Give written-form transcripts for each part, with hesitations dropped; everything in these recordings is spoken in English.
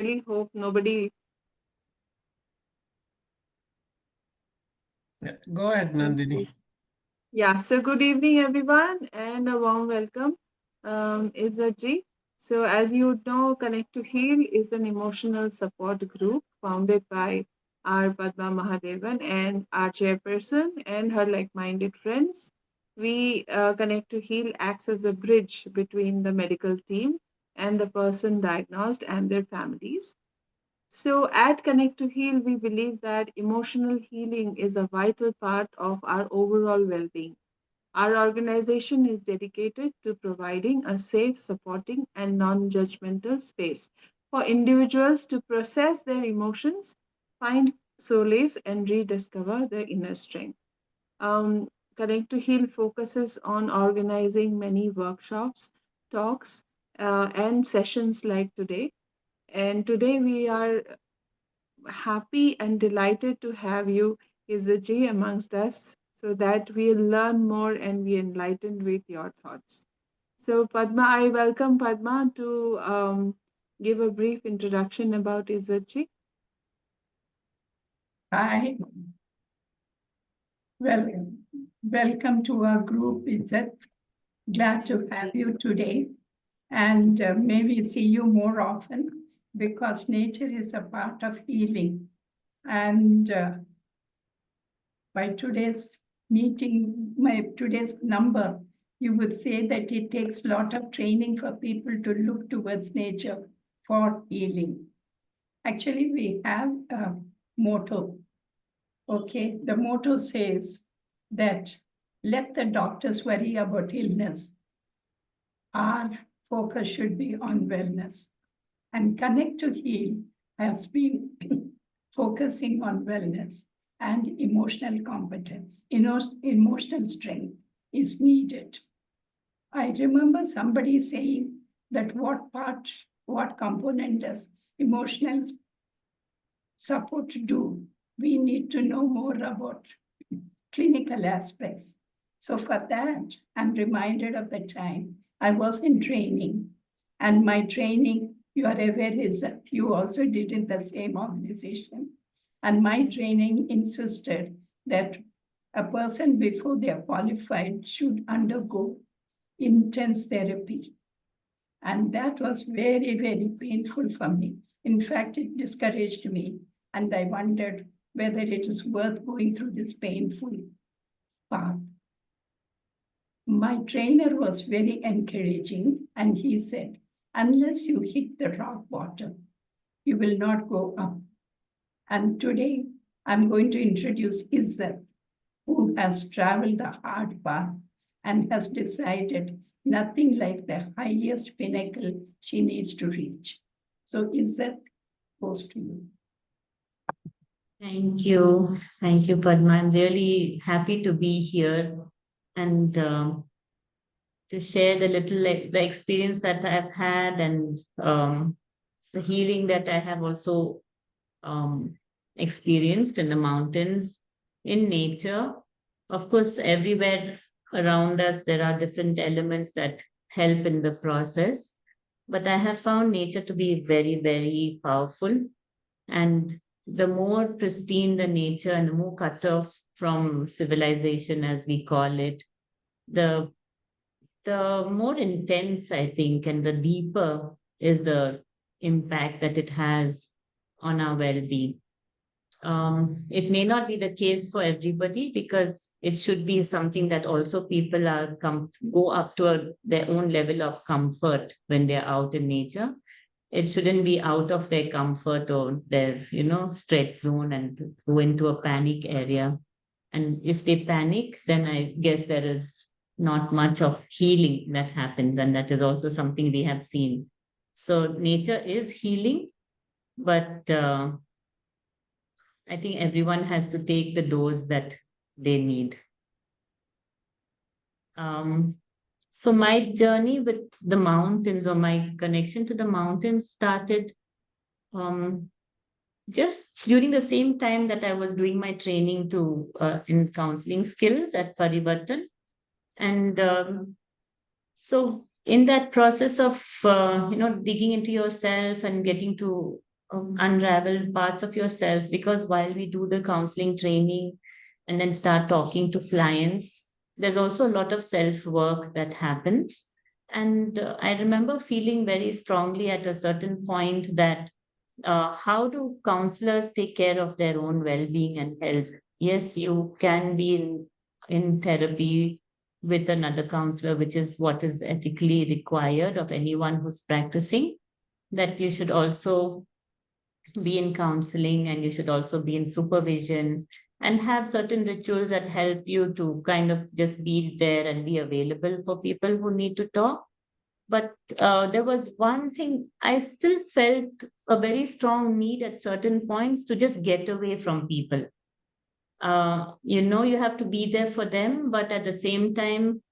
really hope nobody. Go ahead, Nandini. Yeah, so good evening, everyone, and a warm welcome. Izzat ji. So, as you know, Connect to Heal is an emotional support group founded by our Padma Mahadevan and our chairperson and her like minded friends. We Connect to Heal acts as a bridge between the medical team and the person diagnosed and their families. So, at Connect to Heal, we believe that emotional healing is a vital part of our overall well being. Our organization is dedicated to providing a safe, supporting, and non judgmental space for individuals to process their emotions, find solace, and rediscover their inner strength. Um, Connect to Heal focuses on organizing many workshops, talks, and sessions like today. And today we are happy and delighted to have you, Izaji, amongst us so that we'll learn more and be enlightened with your thoughts. So, Padma, I welcome Padma to give a brief introduction about Izaji. Hi, welcome to our group, Izzat. Glad to have you today. And may we see you more often because nature is a part of healing. And by today's meeting, today's number, you would say that it takes a lot of training for people to look towards nature for healing. Actually, we have a motto. Okay, the motto says that let the doctors worry about illness. Our focus should be on wellness. And Connect to Heal has been focusing on wellness and emotional competence. Emotional strength is needed. I remember somebody saying that what component does emotional support do? We need to know more about clinical aspects. So for that, I'm reminded of the time I was in training. And my training, you are aware, is that you also did in the same organization. And my training insisted that a person before they are qualified should undergo intense therapy. And that was very, very painful for me. In fact, it discouraged me. And I wondered whether it is worth going through this painful path. My trainer was very encouraging, and he said, unless you hit the rock bottom, you will not go up. And today, I'm going to introduce Izzat, who has traveled the hard path and has decided nothing like the highest pinnacle she needs to reach. So Izzat goes to you. Thank you. Thank you, Padma. I'm really happy to be here and to share the experience that I've had and the healing that I have also experienced in the mountains, in nature. Of course, everywhere around us, there are different elements that help in the process. But I have found nature to be very, very powerful. And the more pristine the nature and the more cut off from civilization, as we call it, the more intense, I think, and the deeper is the impact that it has on our well-being. It may not be the case for everybody because it should be something that also people are go up to their own level of comfort when they're out in nature. It shouldn't be out of their comfort or their, stretch zone and go into a panic area. And if they panic, then I guess there is not much of healing that happens. And that is also something we have seen. So nature is healing, but I think everyone has to take the dose that they need. So my journey with the mountains or my connection to the mountains started just during the same time that I was doing my training in counseling skills at Parivartan. And so in that process of, digging into yourself and getting to unravel parts of yourself, because while we do the counseling training and then start talking to clients, there's also a lot of self work that happens. And I remember feeling very strongly at a certain point that how do counselors take care of their own well-being and health? Yes, you can be in therapy with another counselor, which is what is ethically required of anyone who's practicing. That you should also be in counseling, and you should also be in supervision and have certain rituals that help you to kind of just be there and be available for people who need to talk. But there was one thing I still felt a very strong need at certain points to just get away from people. You have to be there for them, but at the same time,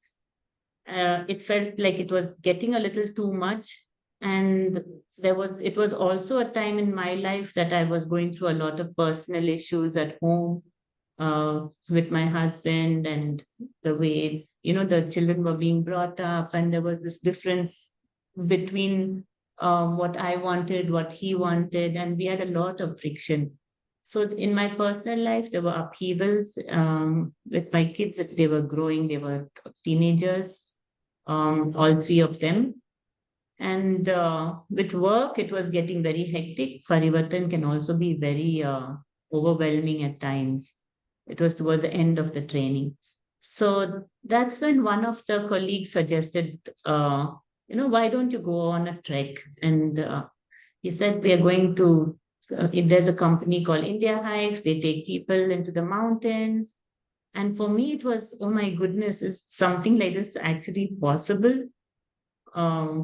it felt like it was getting a little too much. And it was also a time in my life that I was going through a lot of personal issues at home, with my husband, and the way, the children were being brought up, and there was this difference between what I wanted, what he wanted, and we had a lot of friction. So in my personal life, there were upheavals with my kids. They were growing, they were teenagers, all three of them. And with work, it was getting very hectic. Parivartan can also be very overwhelming at times. It was towards the end of the training. So that's when one of the colleagues suggested, why don't you go on a trek? And he said, we are going to, there's a company called India Hikes. They take people into the mountains. And for me, it was, oh my goodness, is something like this actually possible?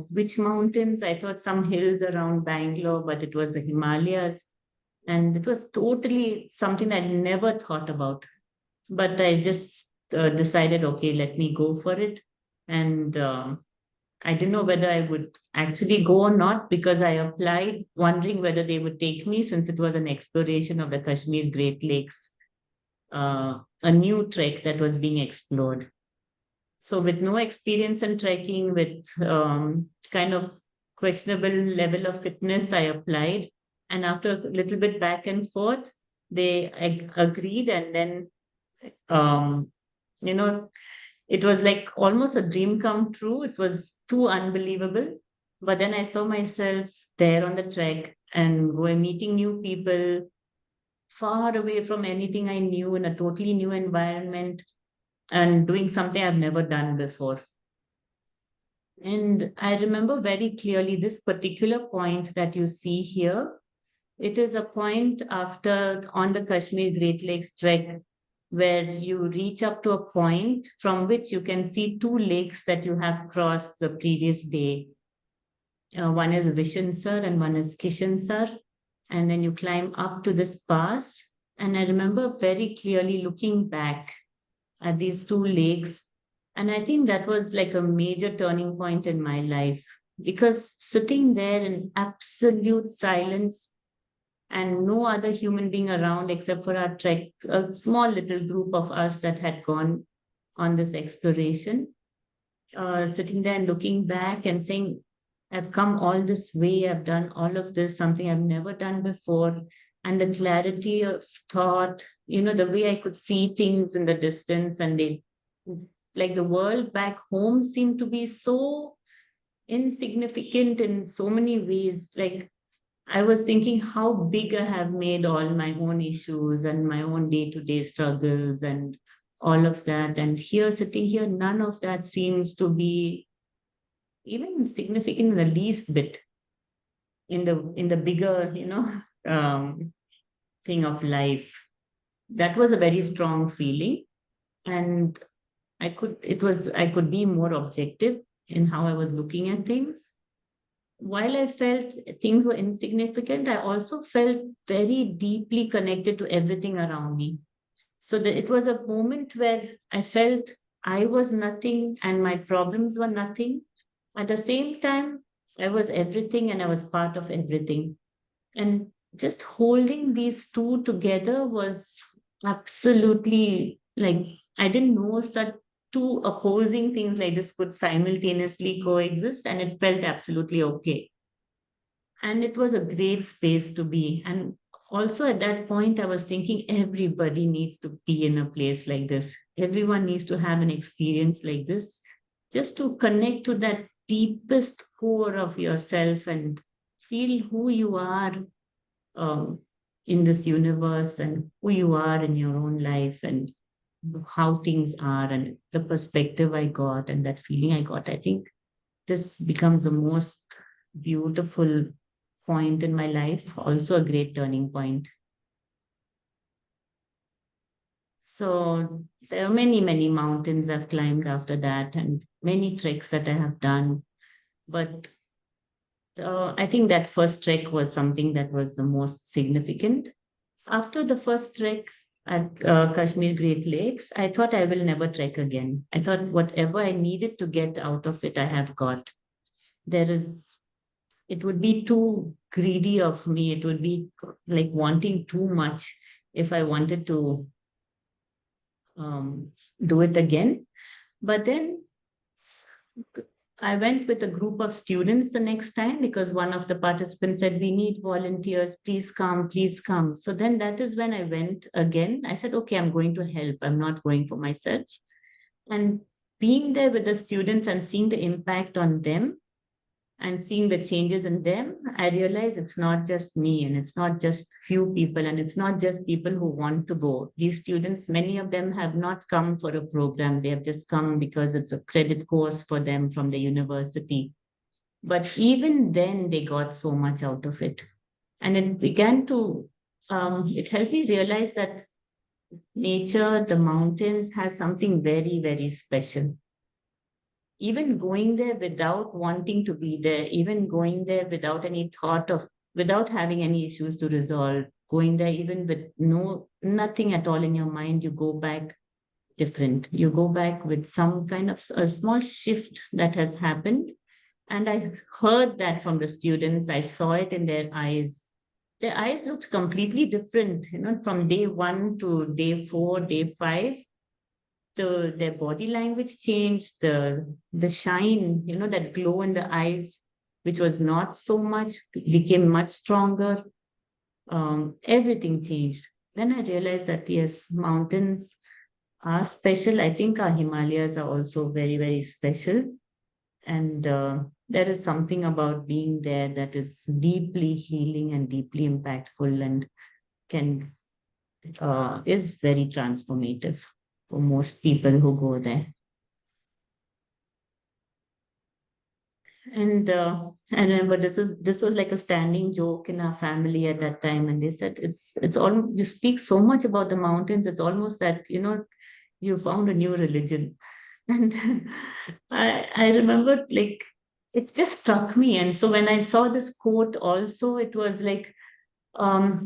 Which mountains? I thought some hills around Bangalore, but it was the Himalayas. And it was totally something I never thought about. But I just decided, okay, let me go for it. And I didn't know whether I would actually go or not, because I applied wondering whether they would take me, since it was an exploration of the Kashmir Great Lakes, a new trek that was being explored. So with no experience in trekking, with kind of questionable level of fitness, I applied. And after a little bit back and forth, they agreed. And then, um, you know, it was like almost a dream come true. It was too unbelievable. But then I saw myself there on the trek and were meeting new people, far away from anything I knew, in a totally new environment, and doing something I've never done before. And I remember very clearly this particular point that you see here. It is a point after on the Kashmir Great Lakes trek, where you reach up to a point from which you can see two lakes that you have crossed the previous day. One is Vishansar and one is Kishansar. And then you climb up to this pass. And I remember very clearly looking back at these two lakes. And I think that was like a major turning point in my life, because sitting there in absolute silence and no other human being around except for our trek, a small little group of us that had gone on this exploration, sitting there and looking back and saying, I've come all this way, I've done all of this, something I've never done before. And the clarity of thought, the way I could see things in the distance, and they, like, the world back home seemed to be so insignificant in so many ways. Like, I was thinking how big I have made all my own issues and my own day-to-day struggles and all of that. And here, sitting here, none of that seems to be even significant in the least bit in the bigger, thing of life. That was a very strong feeling. And I could be more objective in how I was looking at things. While I felt things were insignificant, I also felt very deeply connected to everything around me. So that it was a moment where I felt I was nothing and my problems were nothing. At the same time, I was everything and I was part of everything. And just holding these two together was absolutely, like, I didn't know such two opposing things like this could simultaneously coexist, and it felt absolutely okay. And it was a great space to be. And also at that point, I was thinking everybody needs to be in a place like this. Everyone needs to have an experience like this, just to connect to that deepest core of yourself and feel who you are um, in this universe and who you are in your own life and how things are and the perspective I got and that feeling I got. I think this becomes the most beautiful point in my life, also a great turning point. So there are many, many mountains I've climbed after that and many treks that I have done. But I think that first trek was something that was the most significant. After the first trek at Kashmir Great Lakes, I thought I will never trek again. I thought whatever I needed to get out of it, I have got. It would be too greedy of me. It would be like wanting too much if I wanted to do it again. But then I went with a group of students the next time because one of the participants said, "We need volunteers, please come, please come." So then that is when I went again. I said, "Okay, I'm going to help. I'm not going for myself." And being there with the students and seeing the impact on them and seeing the changes in them, I realize it's not just me and it's not just few people and it's not just people who want to go. These students, many of them have not come for a program. They have just come because it's a credit course for them from the university. But even then, they got so much out of it. And it began to, it helped me realize that nature, the mountains, has something very, very special. Even going there without wanting to be there, even going there without any thought of, without having any issues to resolve, going there even with nothing at all in your mind, you go back different. You go back with some kind of a small shift that has happened. And I heard that from the students. I saw it in their eyes. Their eyes looked completely different, from day 1 to day 4, day 5. Their body language changed, the shine, that glow in the eyes, which was not so much, became much stronger. Everything changed. Then I realized that yes, mountains are special. I think our Himalayas are also very, very special. And there is something about being there that is deeply healing and deeply impactful and can is very transformative for most people who go there. And I remember this was like a standing joke in our family at that time, and they said it's all you speak so much about the mountains. It's almost that you found a new religion, and I remember like it just struck me. And so when I saw this quote, also it was like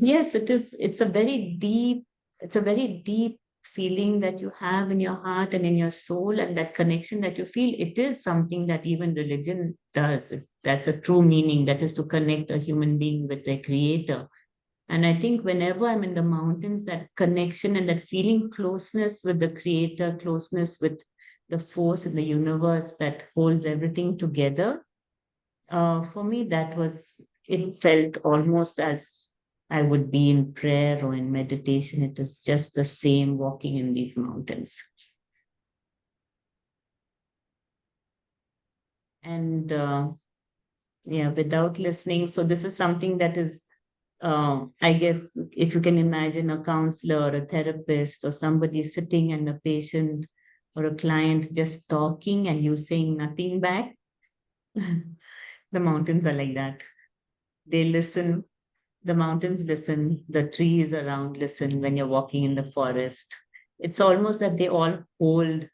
yes, it is. It's a very deep feeling that you have in your heart and in your soul, and that connection that you feel. It is something that even religion does. That's a true meaning. That is to connect a human being with their creator. And I think whenever I'm in the mountains, that connection and that feeling closeness with the creator, closeness with the force in the universe that holds everything together. For me, it felt almost as I would be in prayer or in meditation. It is just the same walking in these mountains. And yeah, without listening. So this is something that is, I guess, if you can imagine a counselor or a therapist or somebody sitting and a patient or a client just talking and you saying nothing back. The mountains are like that. They listen. The mountains listen, the trees around listen when you're walking in the forest. It's almost that they all hold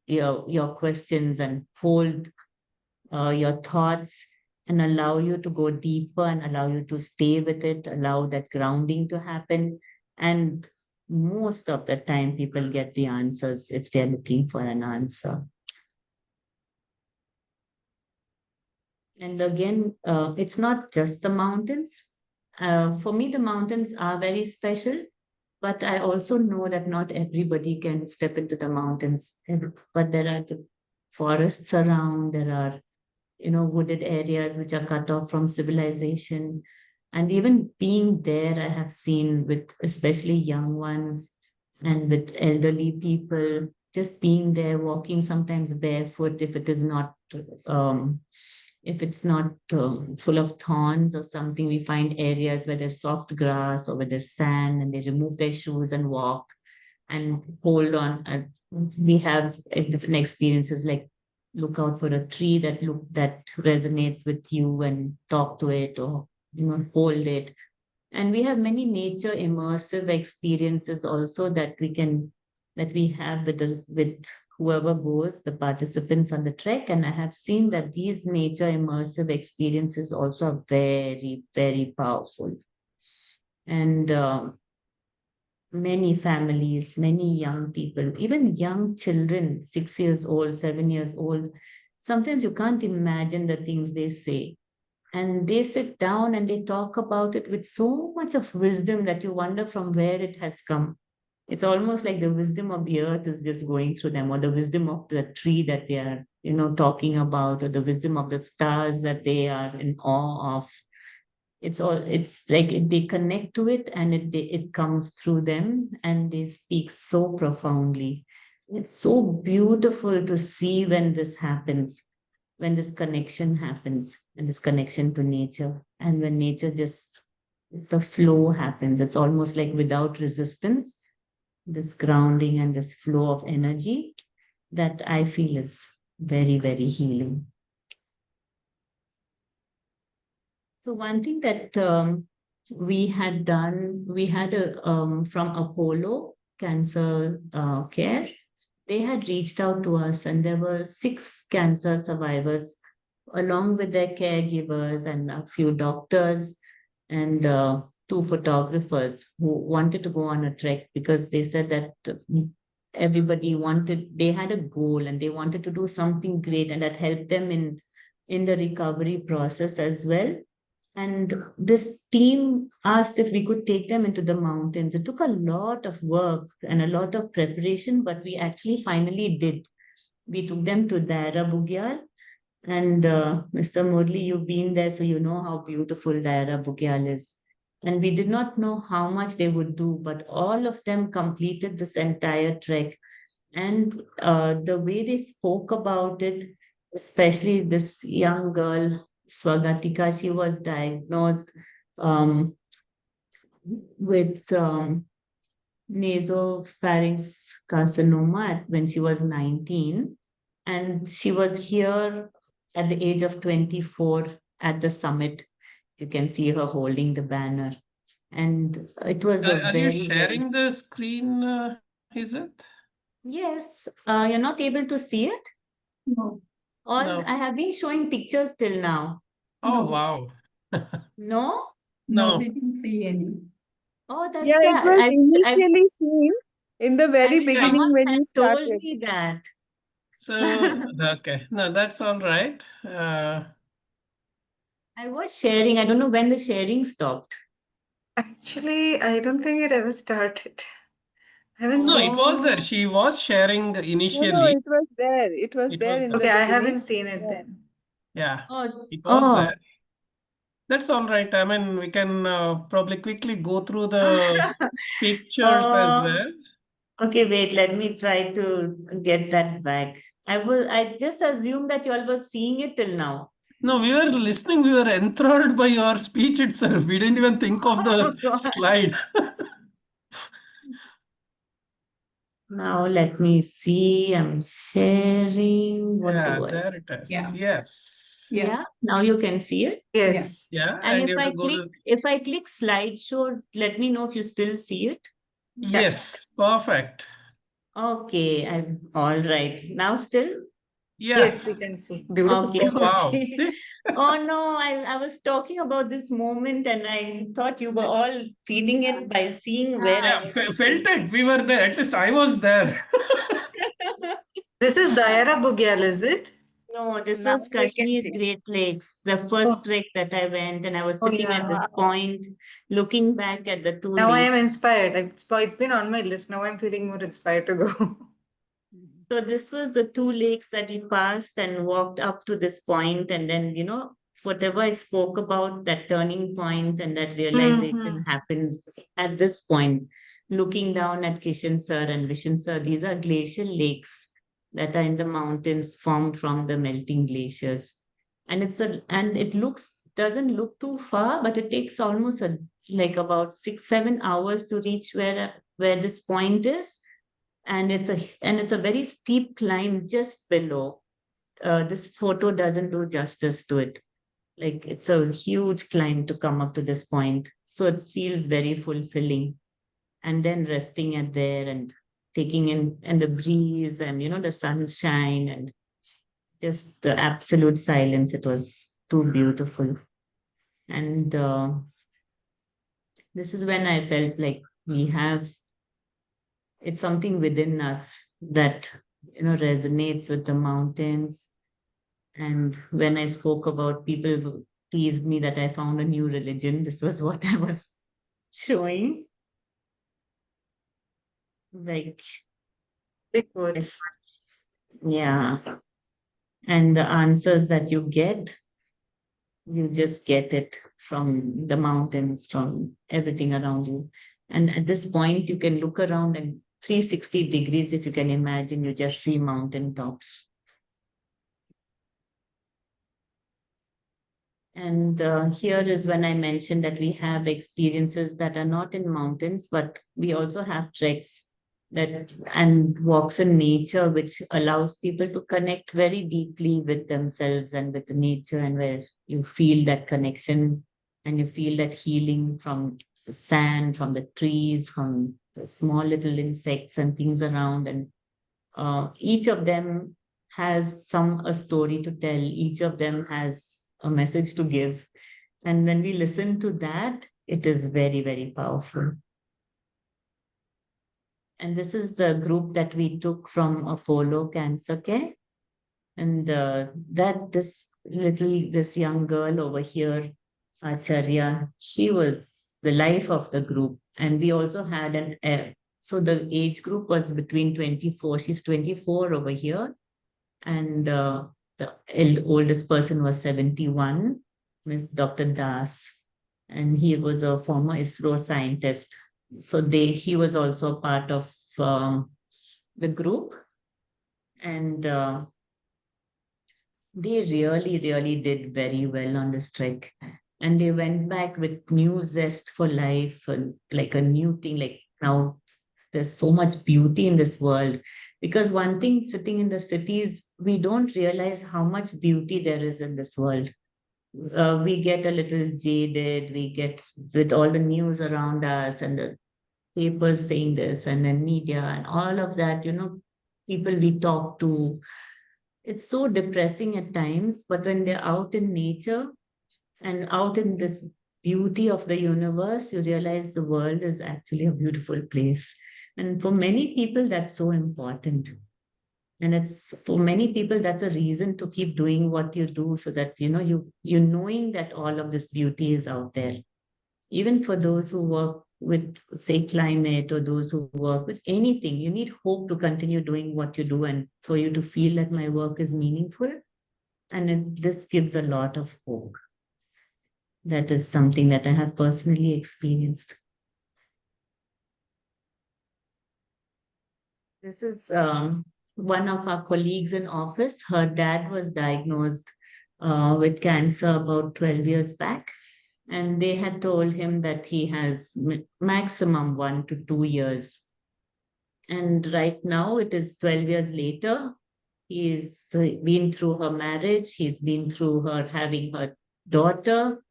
your questions and hold your thoughts and allow you to go deeper and allow you to stay with it, allow that grounding to happen. And most of the time, people get the answers if they're looking for an answer. And again, it's not just the mountains. For me, the mountains are very special, but I also know that not everybody can step into the mountains. But there are the forests around, there are wooded areas which are cut off from civilization. And even being there, I have seen with especially young ones and with elderly people, just being there, walking sometimes barefoot um, if it's not full of thorns or something. We find areas where there's soft grass or where there's sand, and they remove their shoes and walk and hold on. We have different experiences, like look out for a tree that resonates with you and talk to it, or hold it. And we have many nature immersive experiences also that we have with whoever goes, the participants on the trek. And I have seen that these nature immersive experiences also are very, very powerful. And many families, many young people, even young children, 6 years old, 7 years old, sometimes you can't imagine the things they say. And they sit down and they talk about it with so much of wisdom that you wonder from where it has come. It's almost like the wisdom of the earth is just going through them, or the wisdom of the tree that they are, talking about, or the wisdom of the stars that they are in awe of. It's like they connect to it, and it comes through them, and they speak so profoundly. It's so beautiful to see when this happens, when this connection happens, and this connection to nature, and when nature just, the flow happens. It's almost like without resistance, this grounding and this flow of energy that I feel is very, very healing. So one thing that we had done, we had from Apollo Cancer Care, they had reached out to us, and there were 6 cancer survivors along with their caregivers and a few doctors and 2 photographers who wanted to go on a trek, because they said that they had a goal and they wanted to do something great, and that helped them in the recovery process as well. And this team asked if we could take them into the mountains. It took a lot of work and a lot of preparation, but we actually finally did. We took them to Daira Bugyal. And Mr. Murli, you've been there, so you know how beautiful Daira Bugyal is. And we did not know how much they would do, but all of them completed this entire trek. And the way they spoke about it, especially this young girl, Swagatika, she was diagnosed with nasopharynx carcinoma when she was 19. And she was here at the age of 24 at the summit. You can see her holding the banner. And it was a Are you very, very... sharing the screen, Izzat? Yes. You're not able to see it? No. No. I have been showing pictures till now. Oh, No. wow. No? No, No. we didn't see any. Oh, that's Yeah, it sad. was I've initially seen in the very and Yeah. beginning someone when had you told started. me that. So, okay. No, that's all right. I was sharing. I don't know when the sharing stopped. Actually, I don't think it ever started. I haven't No, seen. it was there. Oh, She was sharing No, initially. it was there. It was It there was in there. the Okay, I beginning. haven't seen it Yeah. then. Yeah, oh, it was oh. there. That's all right. I mean, we can probably quickly go through the pictures as Oh, well. okay, wait, let me try to get that back. I just assumed that you all were seeing it till now. No, we were listening. We were enthralled by your speech itself. We didn't even think of Oh, the God. slide. Now let me see. I'm sharing. What Yeah, do I? there it is. Yeah. Yes. Yeah. Yeah, now you can see it. Yes. Yeah, And and you if have I to go click, to... if I click slideshow, let me know if you still see it. Yes, perfect. Okay, I'm all right. Now still? Yeah. Yes, we can see. Beautiful Okay, Oh, picture. wow. okay. See? Oh no, I was talking about this moment and I thought you were all feeding it by seeing where I Yeah, was felt sitting. it. We were there. At least I was there. This is Daira Bugyal, is it? No, this Now was we can Kashmir see. Great Lakes, the Oh, first trek that I went, and I was oh sitting at this yeah. point, looking back at the 2 Now I lakes. am inspired. It's been on my list. Now I'm feeling more inspired to go. So this was the 2 lakes that we passed and walked up to this point, and then, whatever I spoke about, that turning point and that realization happened at this point. Looking down at Kishan Sir and Vishan Sir, these are glacial lakes that are in the mountains formed from the melting glaciers. And it doesn't look too far, but it takes almost like about 6-7 hours to reach where this point is. And it's a very steep climb just below. This photo doesn't do justice to it. Like, it's a huge climb to come up to this point. So it feels very fulfilling. And then resting at there and taking in and the breeze and the sunshine and just the absolute silence. It was too beautiful. And this is when I felt like it's something within us that resonates with the mountains. And when I spoke about, people who teased me that I found a new religion, this was what I was showing. Like, Big words. yeah. And the answers that you just get it from the mountains, from everything around you. And at this point, you can look around and 360 degrees, if you can imagine, you just see mountain tops. And here is when I mentioned that we have experiences that are not in mountains, but we also have treks and walks in nature, which allows people to connect very deeply with themselves and with nature, and where you feel that connection and you feel that healing from the sand, from the trees, from the small little insects and things around. And each of them has a story to tell. Each of them has a message to give. And when we listen to that, it is very, very powerful. And this is the group that we took from Apollo Cancer Care. And this young girl over here, Acharya, she was the life of the group. And we also had so the age group was between 24. She's 24 over here. And the oldest person was 71, Ms. Dr. Das. And he was a former ISRO scientist. So he was also part of the group. And they really, really did very well on this trek. And they went back with new zest for life, and like a new thing. Like, now there's so much beauty in this world. Because one thing, sitting in the cities, we don't realize how much beauty there is in this world. We get a little jaded. We get with all the news around us and the papers saying this and then media and all of that, people we talk to. It's so depressing at times, but when they're out in nature and out in this beauty of the universe, you realize the world is actually a beautiful place. And for many people, that's so important. And for many people, that's a reason to keep doing what you do, so that, you knowing that all of this beauty is out there. Even for those who work with, say, climate, or those who work with anything, you need hope to continue doing what you do, and for you to feel that my work is meaningful. And this gives a lot of hope. That is something that I have personally experienced. This is one of our colleagues in office. Her dad was diagnosed with cancer about 12 years back. And they had told him that he has maximum 1 to 2 years. And right now it is 12 years later. He's been through her marriage. He's been through her having her daughter.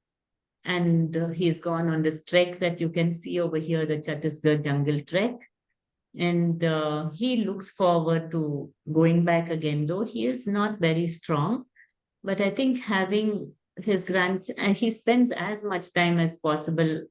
And he's gone on this trek that you can see over here, the Chhattisgarh jungle trek. And he looks forward to going back again, though he is not very strong. But I think having his and he spends as much time as possible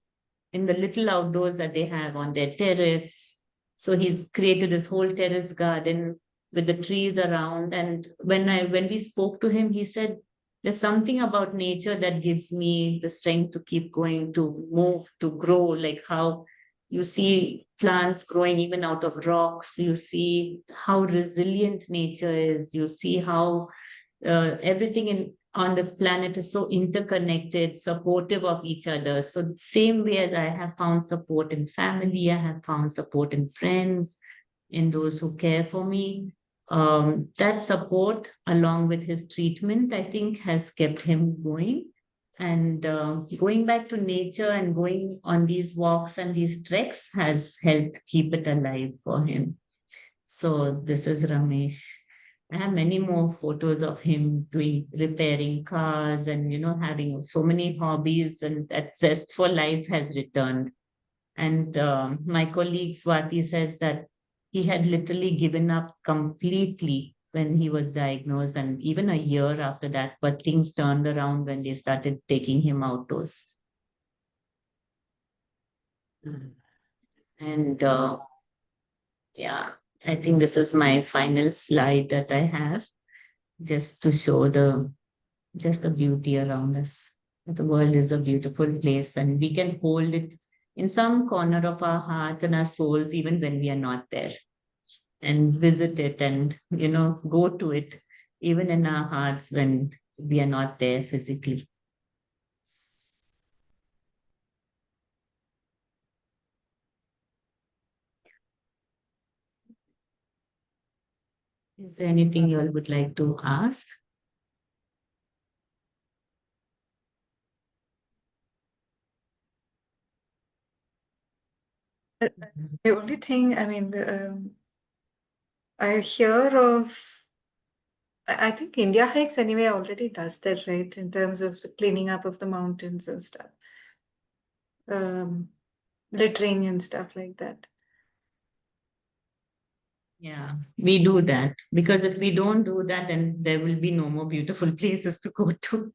in the little outdoors that they have on their terrace. So he's created this whole terrace garden with the trees around. And when we spoke to him, he said, there's something about nature that gives me the strength to keep going, to move, to grow, like how You see plants growing even out of rocks. You see how resilient nature is. You see how everything on this planet is so interconnected, supportive of each other. So same way as I have found support in family, I have found support in friends, in those who care for me. That support, along with his treatment, I think has kept him going. And going back to nature and going on these walks and these treks has helped keep it alive for him. So this is Ramesh. I have many more photos of him repairing cars and, having so many hobbies, and that zest for life has returned. And my colleague Swati says that he had literally given up completely when he was diagnosed, and even a year after that, but things turned around when they started taking him outdoors. And yeah, I think this is my final slide that I have, just to show just the beauty around us. The world is a beautiful place, and we can hold it in some corner of our heart and our souls, even when we are not there, and visit it and, go to it, even in our hearts when we are not there physically. Is there anything you all would like to ask? The only thing, I mean, I hear of, I think India Hikes anyway already does that, right? In terms of the cleaning up of the mountains and stuff. Littering and stuff like that. Yeah, we do that, because if we don't do that, then there will be no more beautiful places to go to.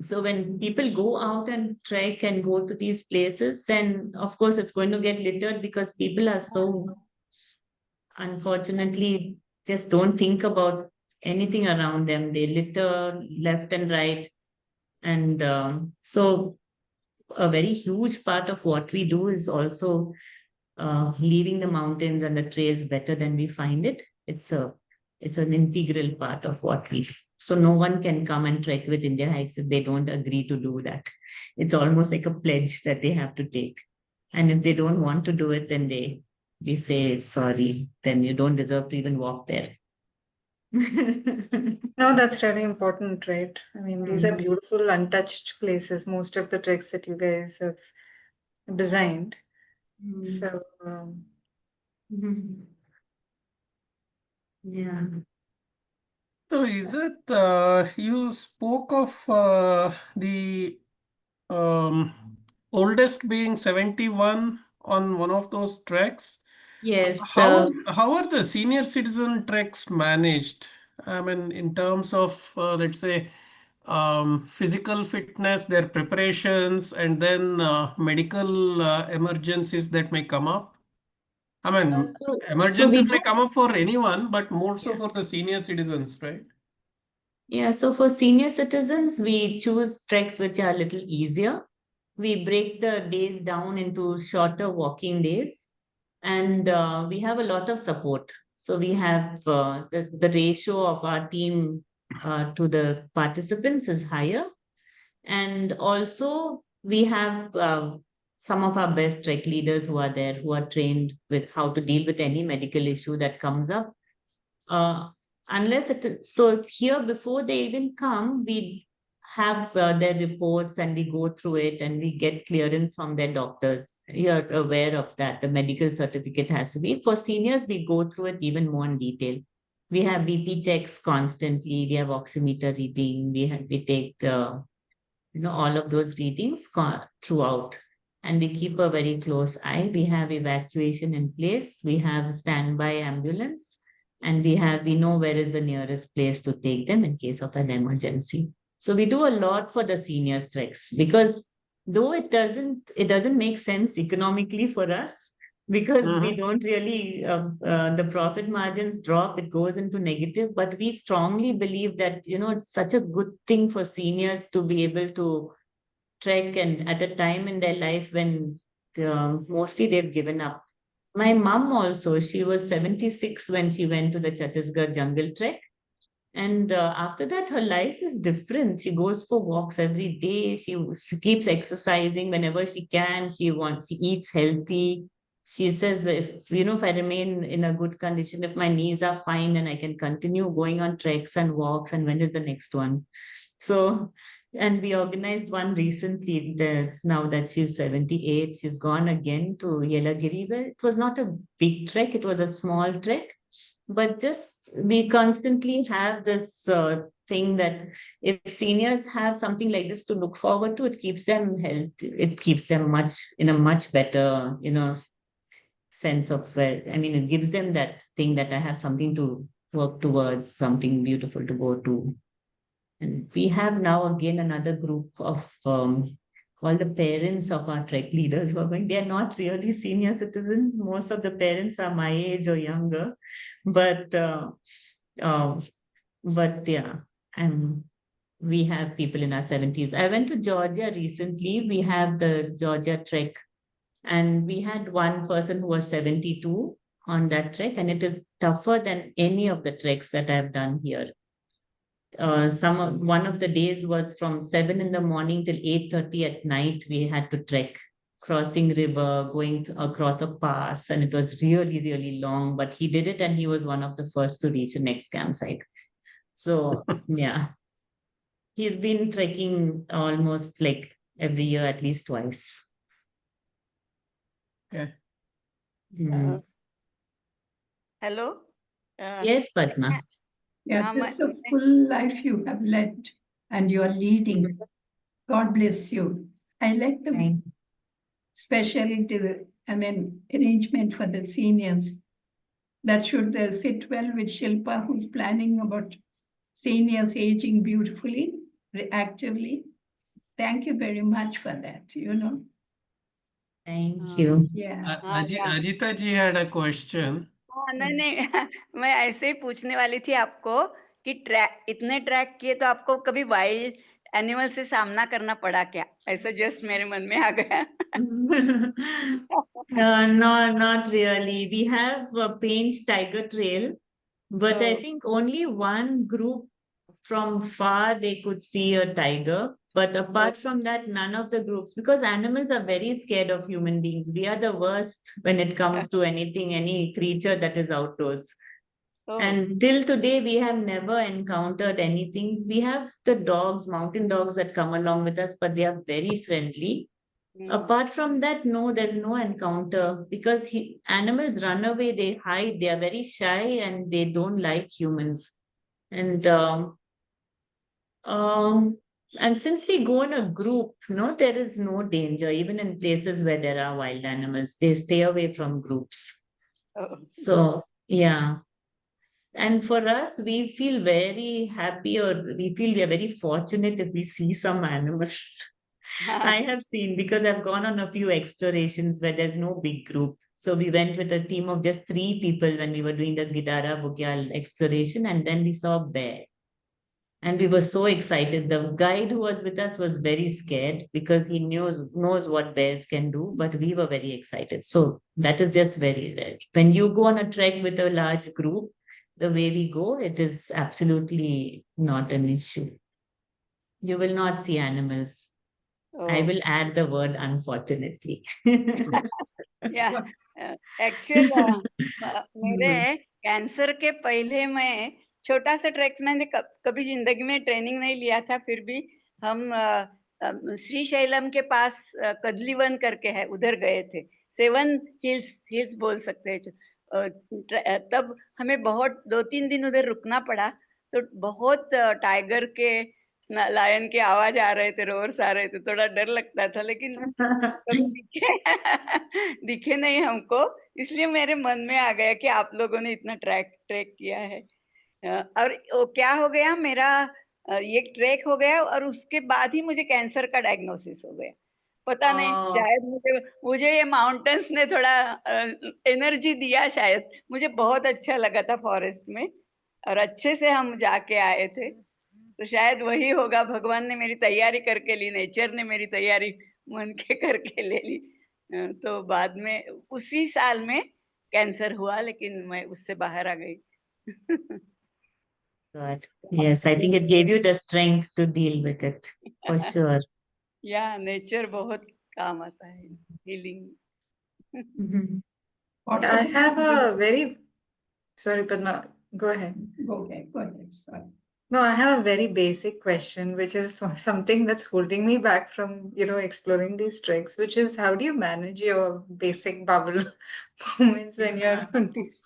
So when people go out and trek and go to these places, then of course it's going to get littered, because people are so, unfortunately, just don't think about anything around them. They litter left and right. And so a very huge part of what we do is also leaving the mountains and the trails better than we find it. It's an integral part of what we. So no one can come and trek with India Hikes if they don't agree to do that. It's almost like a pledge that they have to take. And if they don't want to do it, then they say, sorry, then you don't deserve to even walk there. No, that's really important, right? I mean, these are beautiful, untouched places, most of the treks that you guys have designed. So, Yeah. So is it, you spoke of the oldest being 71 on one of those treks. Yes. How are the senior citizen treks managed? I mean, in terms of, let's say, physical fitness, their preparations, and then medical emergencies that may come up. I mean, so we emergencies do. may come up for anyone, but more so Yeah. for the senior citizens, right? Yeah, so for senior citizens, we choose treks which are a little easier. We break the days down into shorter walking days, and we have a lot of support. So we have the ratio of our team to the participants is higher. And also, we have some of our best trek leaders who are there, who are trained with how to deal with any medical issue that comes up. Uh, so here, before they even come, we have their reports and we go through it and we get clearance from their doctors. You're aware of that. The medical certificate has to be. For seniors, we go through it even more in detail. We have BP checks constantly. We have oximeter reading. We take all of those readings throughout. And we keep a very close eye. We have evacuation in place. We have standby ambulance, and we know where is the nearest place to take them in case of an emergency. So we do a lot for the seniors treks, because though it doesn't make sense economically for us, because we don't really, the profit margins drop, it goes into negative, but we strongly believe that, it's such a good thing for seniors to be able to trek, and at a time in their life when mostly they've given up. My mom also, she was 76 when she went to the Chhattisgarh jungle trek. And after that, her life is different. She goes for walks every day. She keeps exercising whenever she can. She eats healthy. She says, if I remain in a good condition, if my knees are fine, then I can continue going on treks and walks. And when is the next one? So, and we organized one recently. Now that she's 78, she's gone again to Yelagiri. Where it was not a big trek; it was a small trek. But just we constantly have this thing that if seniors have something like this to look forward to, it keeps them healthy. It keeps them in a much better, sense of it gives them that thing that I have something to work towards, something beautiful to go to. And we have now again another group of all the parents of our trek leaders who are going. They are not really senior citizens. Most of the parents are my age or younger, but yeah, and we have people in our 70s. I went to Georgia recently. We have the Georgia trek, and we had one person who was 72 on that trek, and it is tougher than any of the treks that I've done here. One of the days was from 7 in the morning till 8:30 at night. We had to trek, crossing river, going across a pass, and it was really, really long. But he did it, and he was one of the first to reach the next campsite. So yeah, he's been trekking almost like every year, at least twice. Okay. Hello. Yes, Padma. Yeah, that's a full life you have led and you're leading. God bless you. I like the arrangement for the seniors. That should sit well with Shilpa, who's planning about seniors aging beautifully, actively. Thank you very much for that, Thank you. Yeah. Ajita ji had a question. नहीं मैं ऐसे ही पूछने वाली थी आपको कि इतने track किए तो आपको कभी वाइल्ड एनिमल से सामना करना पड़ा क्या? ऐसा जस्ट मेरे मन में आ गया. No, not really. We have a Painch Tiger Trail, but I think only one group from far they could see a tiger. But apart from that, none of the groups, because animals are very scared of human beings. We are the worst when it comes to anything, any creature that is outdoors. And till today, we have never encountered anything. We have the dogs, mountain dogs that come along with us, but they are very friendly. Apart from that, no, there's no encounter because animals run away, they hide, they are very shy and they don't like humans. And since we go in a group, there is no danger, even in places where there are wild animals, they stay away from groups. So, yeah. And for us, we feel very happy or we feel we are very fortunate if we see some animal. I have seen because I've gone on a few explorations where there's no big group. So we went with a team of just 3 people when we were doing the Gidara Bugyal exploration, and then we saw a bear. And we were so excited. The guide who was with us was very scared because he knows what bears can do, but we were very excited. So that is just very rare. When you go on a trek with a large group, the way we go, it is absolutely not an issue. You will not see animals. I will add the word unfortunately. Yeah, actually, मेरे cancer के पहले मैं छोटा सा tracks मैंने कभी जिंदगी में ट्रेनिंग नहीं लिया था, फिर भी हम श्रीशैलम के पास कदलीवन करके है, उधर गए थे. 7 हिल्स बोल सकते हैं. तब हमें बहुत 2-3 दिन उधर रुकना पड़ा, तो बहुत टाइगर के, लायन के आवाज आ रहे थे, रोर्स आ रहे थे, थोड़ा डर लगता था, लेकिन दिखे नहीं हमको, इसलिए मेरे मन में आ गया कि आप लोगों ने इतना ट्रैक किया है. और क्या हो गया, मेरा ये ट्रैक हो गया और उसके बाद ही मुझे कैंसर का डायग्नोसिस हो गया. पता नहीं, शायद मुझे ये माउंटेन्स ने थोड़ा एनर्जी दिया, शायद मुझे बहुत अच्छा लगा था फॉरेस्ट में और अच्छे से हम जाके आए थे, तो शायद वही होगा. भगवान ने मेरी तैयारी करके ली, नेचर ने मेरी तैयारी मन के करके ले ली, तो बाद में उसी साल में कैंसर हुआ, लेकिन मैं उससे बाहर आ गई। But yes, I think it gave you the strength to deal with it, for sure. या नेचर बहुत काम आता है, healing. Mhm. I have a very, sorry, Padma, go ahead. Okay, go ahead, sorry. No, I have a very basic question, which is something that's holding me back from, exploring these treks, which is how do you manage your basic bubble moments when you're on these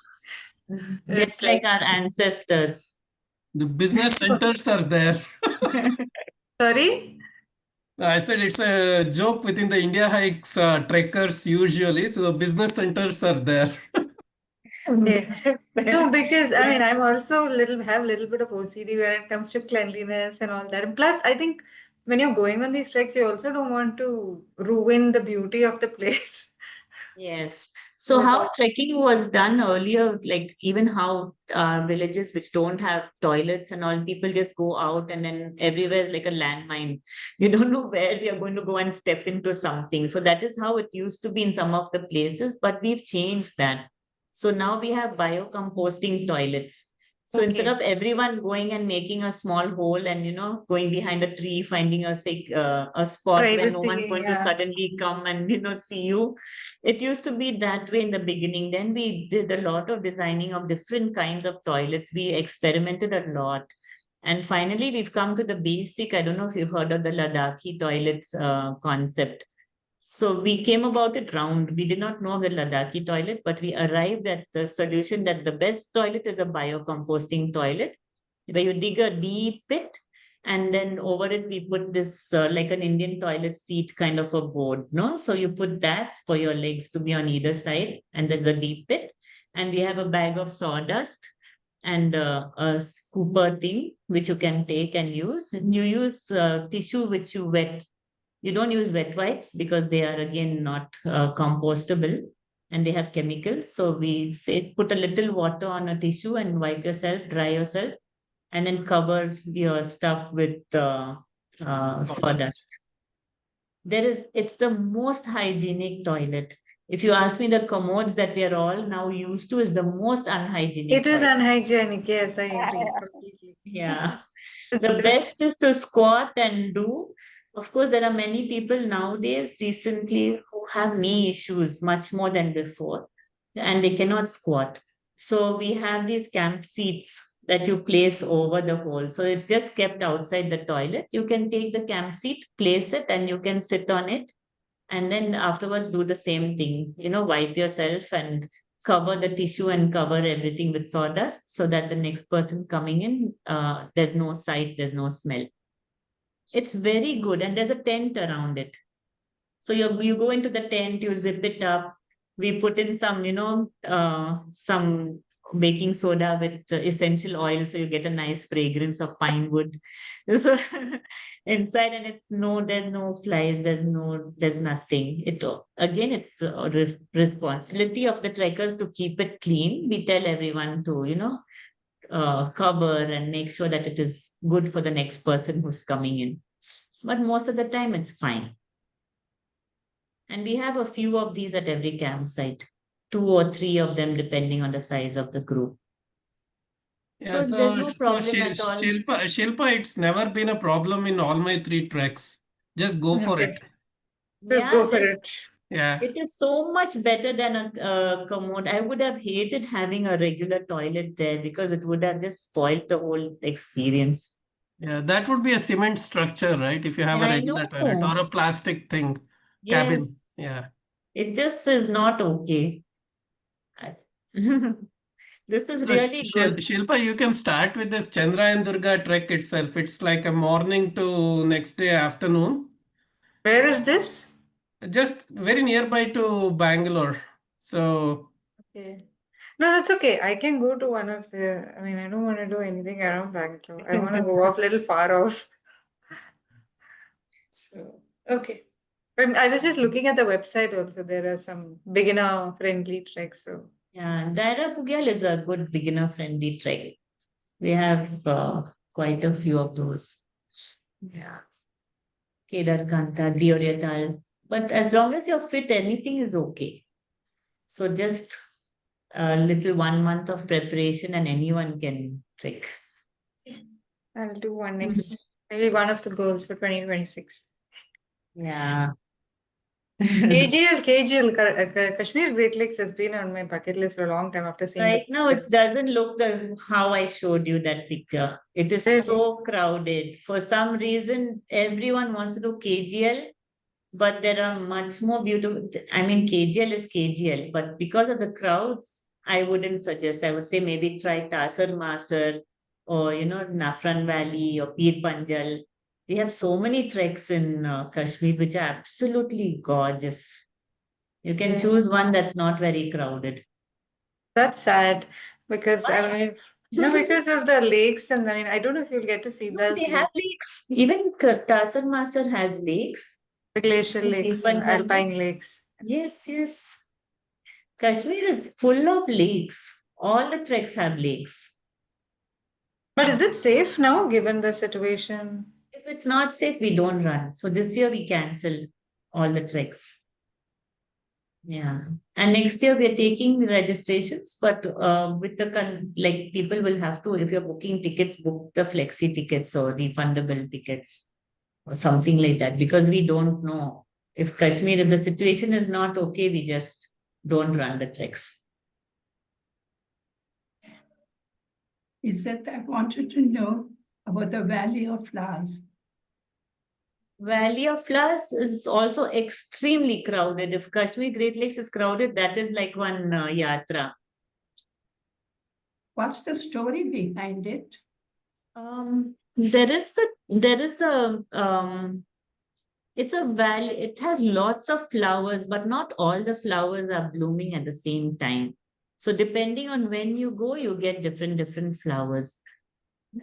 Just like our treks? ancestors. The business centers are there. Sorry? I said it's a joke within the India hikes trekkers usually. So the business centers are there. Yeah. No, because I Yeah. mean, I'm also have little bit of OCD when it comes to cleanliness and all that. And plus, I think when you're going on these treks, you also don't want to ruin the beauty of the place. Yes. So how Without- trekking was done earlier, like even how villages which don't have toilets and all, people just go out and then everywhere is like a landmine. You don't know where we are going to go and step into something. So that is how it used to be in some of the places, but we've changed that. So now we have biocomposting toilets. So instead Okay. of everyone going and making a small hole and going behind a tree, finding a spot where no one's Privacy, going to yeah. suddenly come and see you, it used to be that way in the beginning. Then we did a lot of designing of different kinds of toilets. We experimented a lot. And finally, we've come to the basic. I don't know if you've heard of the Ladakhi toilets concept. So we came about it round. We did not know the Ladakhi toilet, but we arrived at the solution that the best toilet is a biocomposting toilet, where you dig a deep pit and then over it we put this like an Indian toilet seat kind of a board, no? So you put that for your legs to be on either side, and there's a deep pit, and we have a bag of sawdust and a scooper thing which you can take and use. And you use tissue which you wet. You don't use wet wipes because they are again not compostable and they have chemicals. So we say put a little water on a tissue and wipe yourself, dry yourself, and then cover your stuff with sawdust. It's the most hygienic toilet. If you ask me, the commodes that we are all now used to is the most unhygienic It is toilet. unhygienic. Yes, I agree completely. Yeah. It's The just best is to squat and do. Of course, there are many people nowadays recently who have knee issues much more than before, and they cannot squat. So we have these camp seats that you place over the hole. So it's just kept outside the toilet. You can take the camp seat, place it, and you can sit on it. And then afterwards, do the same thing, wipe yourself and cover the tissue and cover everything with sawdust so that the next person coming in, there's no sight, there's no smell. It's very good. And there's a tent around it. So you go into the tent, you zip it up. We put in some baking soda with essential oil, so you get a nice fragrance of pine wood. So inside, and there's no flies, there's nothing. It's a responsibility of the trekkers to keep it clean. We tell everyone to cover and make sure that it is good for the next person who's coming in. But most of the time, it's fine. And we have a few of these at every campsite, 2 or 3 of them, depending on the size of the group. Yeah, So there's no problem at all. Shilpa, it's never been a problem in all my 3 treks. Just go for okay. it. Just Yeah, go for it. Yeah. it is so much better than a commode. I would have hated having a regular toilet there because it would have just spoiled the whole experience. Yeah, that would be a cement structure, right? If you have Yeah, a I regular toilet know. or a plastic thing, cabin. Yes, Yeah. it just is not okay. I- This is So really good. Shilpa, you can start with this Chandra and Durga trek itself. It's like a morning to next day afternoon, Where is this? just very nearby to Bangalore. So Okay. No, that's okay. I can go to one of the. I mean, I don't want to do anything around Bangalore. I want to go off a little far off. So, okay. But I was just looking at the website also. There are some beginner friendly treks. So, Yeah, Daira Pugyal is a good beginner-friendly trek. We have quite a few of those. Yeah. Kedarkanta, Dioryatal. But as long as you're fit, anything is okay. So just a little 1 month of preparation and anyone can trek. I'll do one next. Maybe one of the goals for 2026. Yeah. KGL, Kashmir Great Lakes has been on my bucket list for a long time after seeing Right the now, it pictures. doesn't look how I showed you that picture. It is Really? so crowded. For some reason, everyone wants to do KGL, but there are much more beautiful. I mean, KGL is KGL, but because of the crowds, I wouldn't suggest. I would say maybe try Tasar Masar or, Nafran Valley or Pir Panjal. We have so many treks in Kashmir, which are absolutely gorgeous. You can Yeah. choose one that's not very crowded. That's sad because no, because of the lakes, and I don't know if you'll get to see No, those they have lakes. Even Tasar Masar has lakes. the glacial In lakes and Pilpanjal. alpine lakes. Yes, yes. Kashmir is full of lakes. All the treks have lakes. But is it safe now given the situation? If it's not safe, we don't run. So this year we canceled all the treks. Yeah. And next year we are taking the registrations, but with the people will have to, if you're booking tickets, book the flexi tickets or refundable tickets or something like that, because we don't know if Kashmir, if the situation is not okay, we just don't run the treks. Izzat, I wanted to know about the Valley of Flowers. Valley of Flowers is also extremely crowded. If Kashmir Great Lakes is crowded, that is like one yatra. What's the story behind it? There is it's a valley. It has lots of flowers, but not all the flowers are blooming at the same time. So depending on when you go, you get different flowers.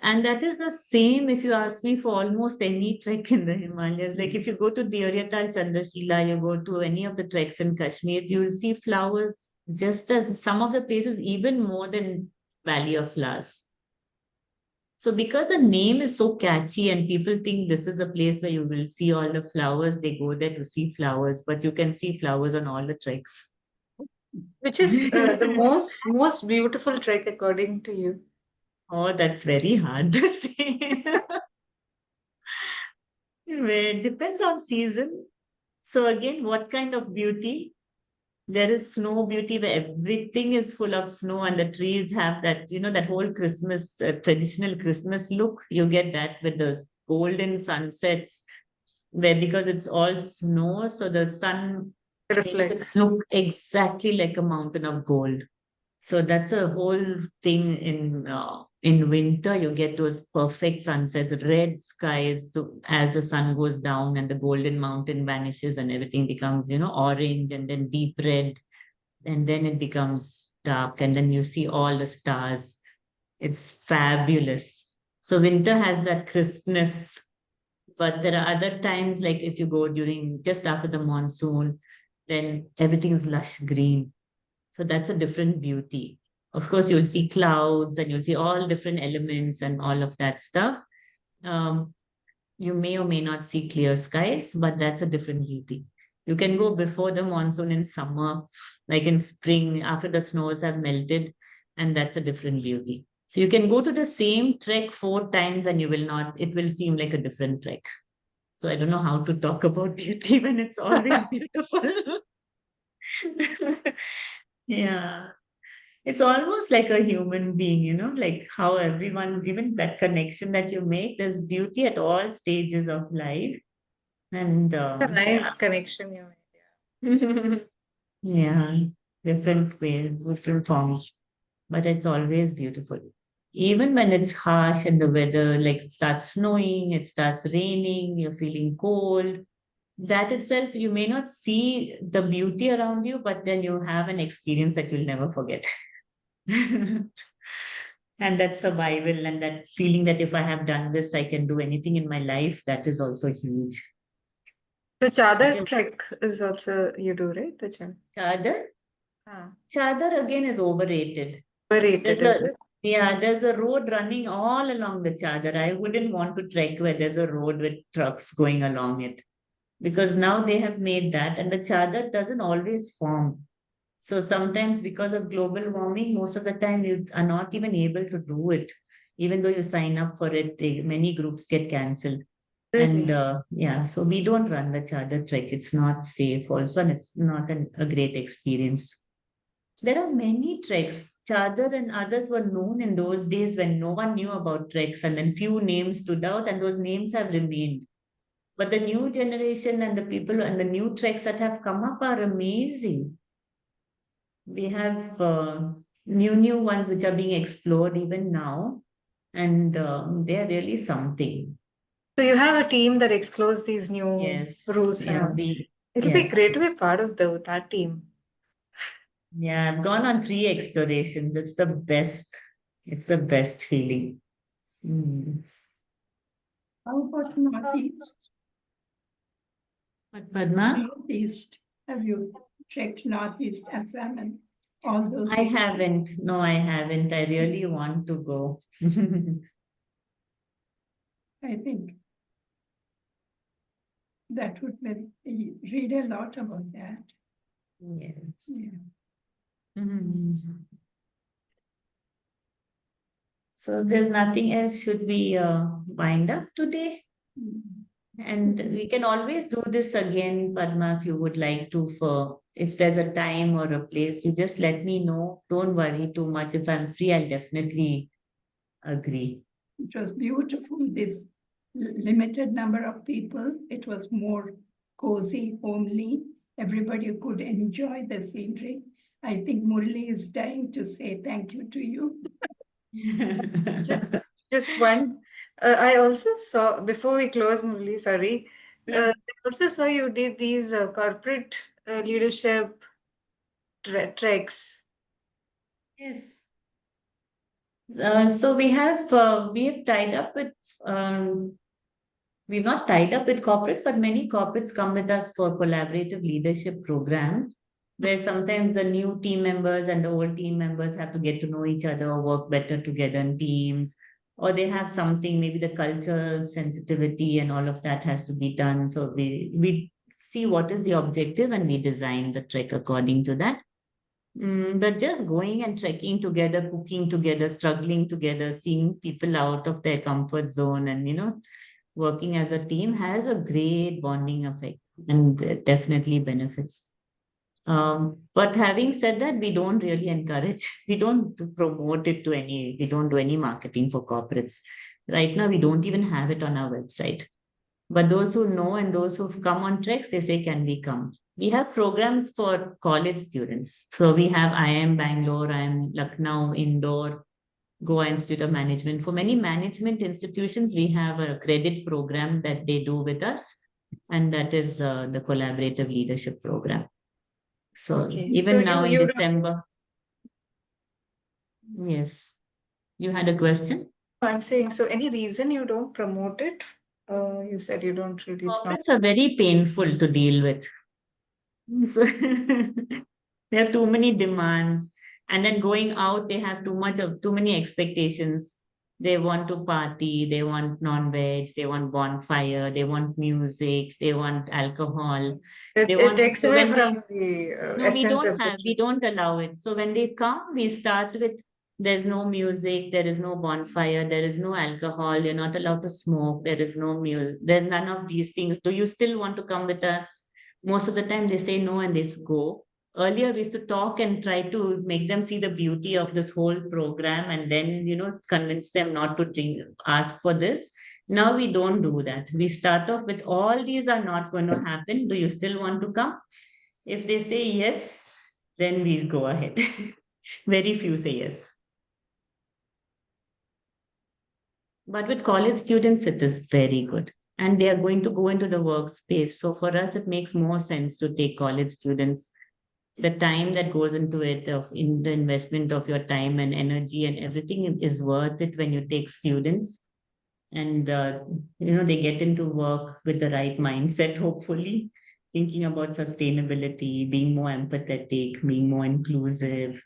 And that is the same if you ask me for almost any trek in the Himalayas. Like if you go to Deoryatal Chandrashila, you go to any of the treks in Kashmir, you will see flowers just as some of the places, even more than Valley of Flowers. So because the name is so catchy and people think this is a place where you will see all the flowers, they go there to see flowers, but you can see flowers on all the treks. Which is the most beautiful trek according to you? Oh, that's very hard to say. It depends on season. So again, what kind of beauty? There is snow beauty where everything is full of snow and the trees have that, that whole Christmas, traditional Christmas look. You get that with those golden sunsets where because it's all snow, so the sun makes it Reflects. look exactly like a mountain of gold. So that's a whole thing in winter. You get those perfect sunsets, red skies as the sun goes down and the golden mountain vanishes and everything becomes, orange and then deep red. And then it becomes dark and then you see all the stars. It's fabulous. So winter has that crispness, but there are other times like if you go during just after the monsoon, then everything is lush green. So that's a different beauty. Of course, you'll see clouds and you'll see all different elements and all of that stuff. You may or may not see clear skies, but that's a different beauty. You can go before the monsoon in summer, like in spring, after the snows have melted, and that's a different beauty. So you can go to the same trek 4 times and it will seem like a different trek. So I don't know how to talk about beauty when it's always beautiful. Yeah. It's almost like a human being, like how everyone, even that connection that you make, there's beauty at all stages of life. And A nice connection you made. Yeah, different ways, different forms, but it's always beautiful. Even when it's harsh and the weather, like it starts snowing, it starts raining, you're feeling cold. That itself, you may not see the beauty around you, but then you have an experience that you'll never forget. And that survival and that feeling that if I have done this, I can do anything in my life, that is also huge. The Chadar trek is also you do, right? The Chadar? Chadar again is overrated. Overrated, is it? Yeah, there's a road running all along the Chadar. I wouldn't want to trek where there's a road with trucks going along it. because now they have made that, and the chadar doesn't always form. So sometimes because of global warming, most of the time you are not even able to do it. Even though you sign up for it, many groups get cancelled. And Really? yeah, so we don't run the chadar trek. It's not safe also, and it's not a great experience. There are many treks. Chadar and others were known in those days when no one knew about treks, and then few names stood out, and those names have remained. But the new generation and the people and the new treks that have come up are amazing. We have new ones which are being explored even now, and they are really something. So you have a team that explores these new Yes, routes and yeah, all. It'll be yes, great to be part of that team. yeah. I've gone on 3 explorations. It's the best. It's the best feeling. Mm. How about Northeast? But Padma, Northeast. Have you checked Northeast Assam and all those? I haven't. No, I haven't. I really want to go. I think that would be, read a lot about that. Yes. Yeah. Mhm. So there's nothing else. Should we wind up today? Mm. And we can always do this again, Padma, if you would like to. For if there's a time or a place, you just let me know. Don't worry too much. If I'm free, I'll definitely agree. It was beautiful, this limited number of people. It was more cozy, homely. Everybody could enjoy the scenery. I think Murli is dying to say thank you to you. Just one. I also saw, before we close, Murli, sorry. Yeah. I also saw you did these corporate leadership treks. Yes. So we have tied up with we've not tied up with corporates, but many corporates come with us for collaborative leadership programs, where sometimes the new team members and the old team members have to get to know each other, work better together in teams, or they have something, maybe the cultural sensitivity and all of that has to be done. So we see what is the objective and we design the trek according to that. But just going and trekking together, cooking together, struggling together, seeing people out of their comfort zone, and working as a team has a great bonding effect, and it definitely benefits. But having said that, we don't really encourage, we don't promote it to any, we don't do any marketing for corporates. Right now, we don't even have it on our website. But those who know and those who've come on treks, they say, can we come? We have programs for college students. So we have IIM Bangalore, IIM Lucknow, Indore, Goa Institute of Management. For many management institutions, we have a credit program that they do with us, and that is the collaborative leadership program. So Okay. So even now in you don't, December, yes, you had a question? I'm saying, so any reason you don't promote it? You said you don't really, it's not. Corporates are very painful to deal with. So they have too many demands. And then going out, they have too many expectations. They want to party, they want non-veg, they want bonfire, they want music, they want alcohol. They It want, takes so away when from they, the no, essence of the we trip. don't allow it. So when they come, we start with, there's no music, there is no bonfire, there is no alcohol, you're not allowed to smoke, there is no music, there's none of these things. Do you still want to come with us? Most of the time they say no and they go. Earlier we used to talk and try to make them see the beauty of this whole program, and then convince them not to ask for this. Now we don't do that. We start off with, all these are not going to happen. Do you still want to come? If they say yes, then we go ahead. Very few say yes. But with college students, it is very good. And they are going to go into the workspace. So for us, it makes more sense to take college students. The time that goes into it, in the investment of your time and energy and everything is worth it when you take students. And they get into work with the right mindset, hopefully, thinking about sustainability, being more empathetic, being more inclusive,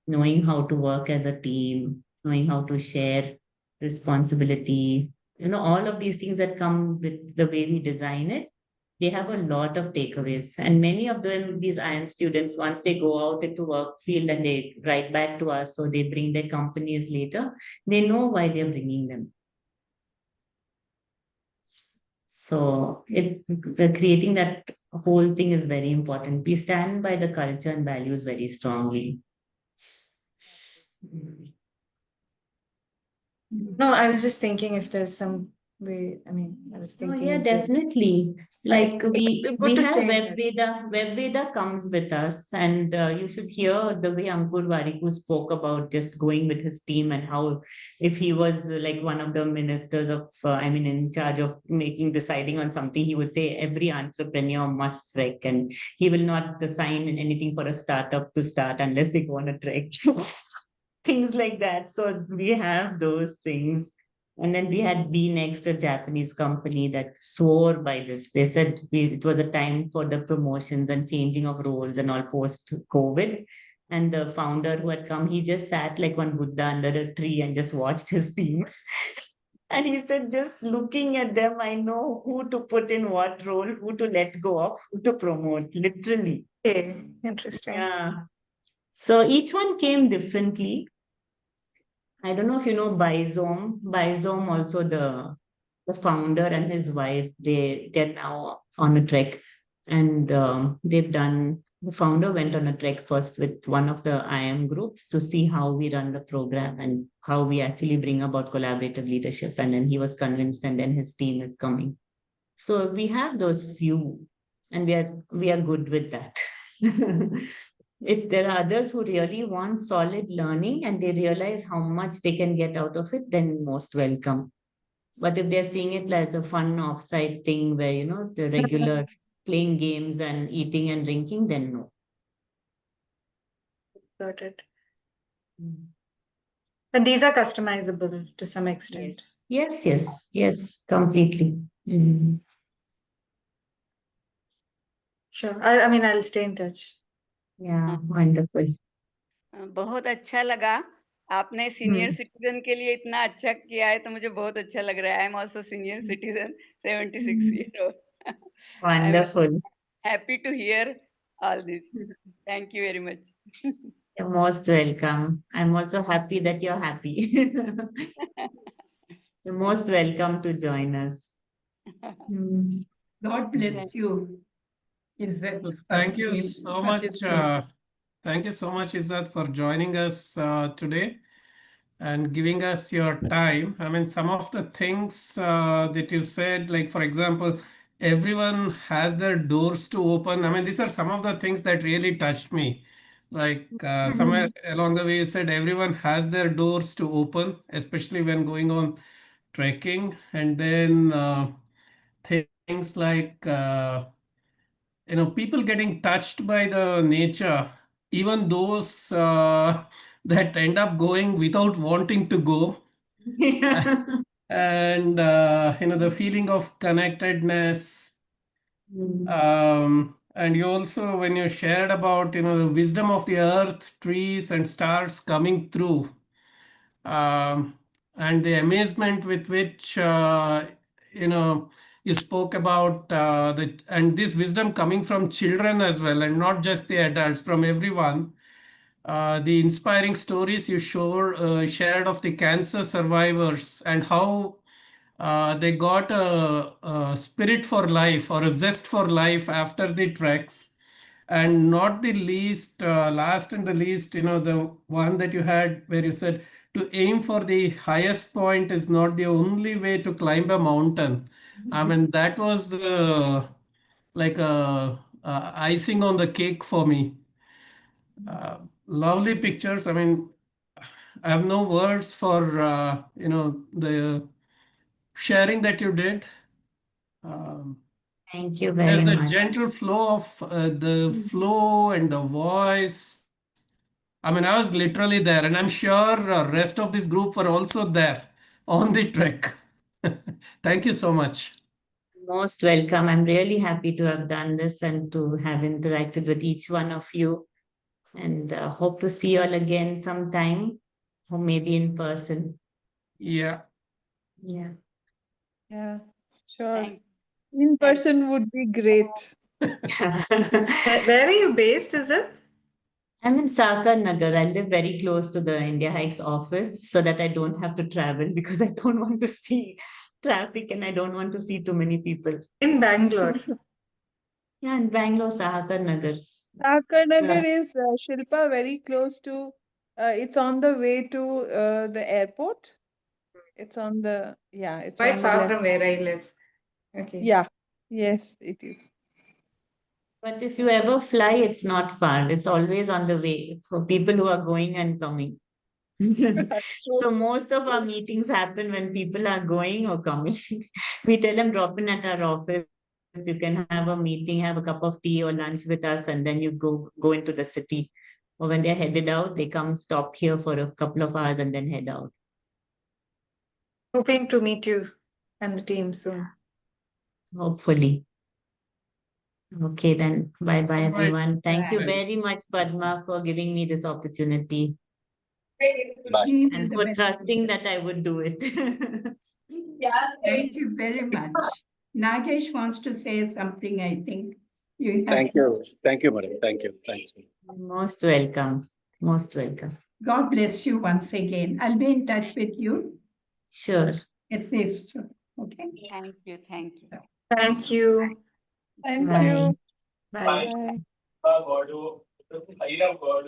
knowing how to work as a team, knowing how to share responsibility, all of these things that come with the way we design it. they have a lot of takeaways. And many of them, these IM students, once they go out into work field and they write back to us, so they bring their companies later, they know why they're bringing them. So creating that whole thing is very important. We stand by the culture and values very strongly. No, I was just thinking if there's some way. I mean, I was Oh, thinking. yeah, if there's- definitely. Like good we to have stay in touch. Webveda comes with us, and you should hear the way Ankur Wariku spoke about just going with his team and how if he was like one of the ministers of, in charge of deciding on something, he would say every entrepreneur must trek, and he will not sign anything for a startup to start unless they go on a trek. Things like that. So we have those things. And then we had B-Next, a Japanese company that swore by this. They said it was a time for the promotions and changing of roles and all post-COVID. And the founder who had come, he just sat like one Buddha under a tree and just watched his team. And he said, just looking at them, I know who to put in what role, who to let go of, who to promote, literally. Okay, interesting. Yeah. So each one came differently. I don't know if you know Bizome. Bizome also the founder and his wife, they're now on a trek, and the founder went on a trek first with one of the IM groups to see how we run the program and how we actually bring about collaborative leadership. And then he was convinced, and then his team is coming. So we have those few, and we are good with that. If there are others who really want solid learning and they realize how much they can get out of it, then most welcome. But if they're seeing it as a fun offside thing where, the regular playing games and eating and drinking, then no. Got it. Mm. But these are customizable to some extent. Yes, completely. Mm. Sure. I mean, I'll stay in touch. Yeah, wonderful. बहुत अच्छा लगा आपने senior citizen के लिए इतना अच्छा किया है तो मुझे बहुत अच्छा लग रहा है I am also senior citizen 76 year old Wonderful. happy to hear all this thank you very much You're most welcome. I'm also happy that you're happy. You're most welcome to join us. Mm. God bless you, Izzat. So thank you so much. Thank you so much, Izzat, for joining us today and giving us your time. I mean, some of the things that you said, like, for example, everyone has their doors to open. I mean, these are some of the things that really touched me. Like, somewhere along the way, you said everyone has their doors to open, especially when going on trekking. And then things like, people getting touched by the nature, even those that end up going without wanting to go. Yeah. And the feeling of connectedness. Mm. And you also, when you shared about the wisdom of the earth, trees and stars coming through, um, and the amazement with which you know you spoke about that, and this wisdom coming from children as well, and not just the adults, from everyone. The inspiring stories you shared of the cancer survivors and how they got a spirit for life or a zest for life after the treks. And not the least, last and the least, the one that you had where you said to aim for the highest point is not the only way to climb a mountain. I mean, that was like a icing on the cake for me. Lovely pictures. I mean, I have no words for the sharing that you did. Um, Thank you just very the much. gentle flow of the flow and the voice. I mean, I was literally there, and I'm sure rest of this group were also there on the trek. Thank you so much. Most welcome. I'm really happy to have done this and to have interacted with each one of you. And hope to see you all again sometime, or maybe in person. Yeah. Yeah. Yeah, sure. thank In person would be great. Where are you based, is it? I'm in Sakar Nagar. I live very close to the India Hikes office so that I don't have to travel because I don't want to see traffic and I don't want to see too many people. In Bangalore. Yeah, in Bangalore, Sakar Nagar. Nagar is Shilpa very close to. It's on the way to the airport. It's on the It's Quite on the far left. from where I live. Okay. Yeah. Yes, it is. But if you ever fly, it's not far. It's always on the way for people who are going and coming. So most of our meetings happen when people are going or coming. We tell them drop in at our office. You can have a meeting, have a cup of tea or lunch with us, and then you go into the city. Or when they're headed out, they come stop here for a couple of hours and then head out. Hoping to meet you and the team soon. Hopefully. Okay, then bye-bye, All right. everyone. Thank you Bye. very much, Padma, for giving me this opportunity We will and the for best. trusting that I would do it. Thank you very much. Nagesh wants to say something, I think. Thank you. Thank you, madam. Thank you. Thanks. Most welcome. Most welcome. God bless you once again. I'll be in touch with you Sure. at this. Okay. Thank you. Thank you. Thank you. Thank Bye. you. Bye. Bye.